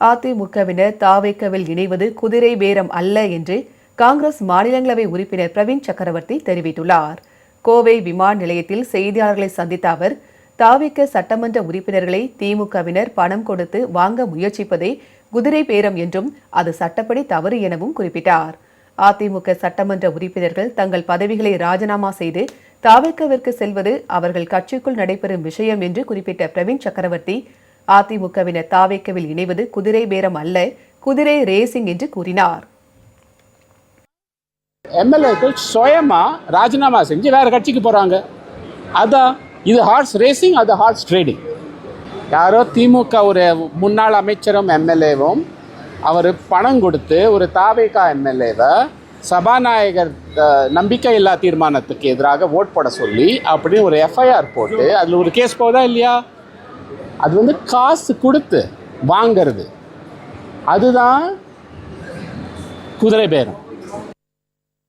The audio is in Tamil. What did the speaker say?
அதிமுகவினர் தாவேக்கவில் இணைவது குதிரை பேரம் அல்ல என்று காங்கிரஸ் மாநிலங்களவை உறுப்பினர் பிரவீன் சக்கரவர்த்தி தெரிவித்துள்ளார். கோவை விமான நிலையத்தில் செய்தியாளர்களை சந்தித்த அவர், தாவேக்க சட்டமன்ற உறுப்பினர்களை திமுகவினர் பணம் கொடுத்து வாங்க முயற்சிப்பதே குதிரை பேரம் என்றும் அது சட்டப்படி தவறு எனவும் குறிப்பிட்டார். அதிமுக சட்டமன்ற உறுப்பினர்கள் தங்கள் பதவிகளை ராஜினாமா செய்து தாவேக்கவிற்கு செல்வது அவர்கள் கட்சிக்குள் நடைபெறும் விஷயம் என்று குறிப்பிட்ட பிரவீன் சக்கரவர்த்தி, அதிமுகவினர் தாவேக்கவில் இணைவது குதிரை பேரம் அல்ல, குதிரை ரேசிங் என்று கூறினார். எம்எல்ஏக்கள் சுயமா ராஜினாமா செஞ்சு வேற கட்சிக்கு போறாங்க. அதான் இது ஹார்ஸ் ரேசிங், அது ஹார்ஸ் ட்ரேடிங். யாரோ திமுக ஒரு முன்னாள் அமைச்சரும் எம்எல்ஏவும் அவர் பணம் கொடுத்து ஒரு தாவேகா எம்எல்ஏவை சபாநாயகர் நம்பிக்கையில்லா தீர்மானத்துக்கு எதிராக ஓட் போட சொல்லி அப்படின்னு ஒரு எஃப்ஐஆர் போட்டு அதில் ஒரு கேஸ் போதா இல்லையா? அது காசு கொடுத்து வாங்கிறது, அதுதான் குதிரை பேரம்.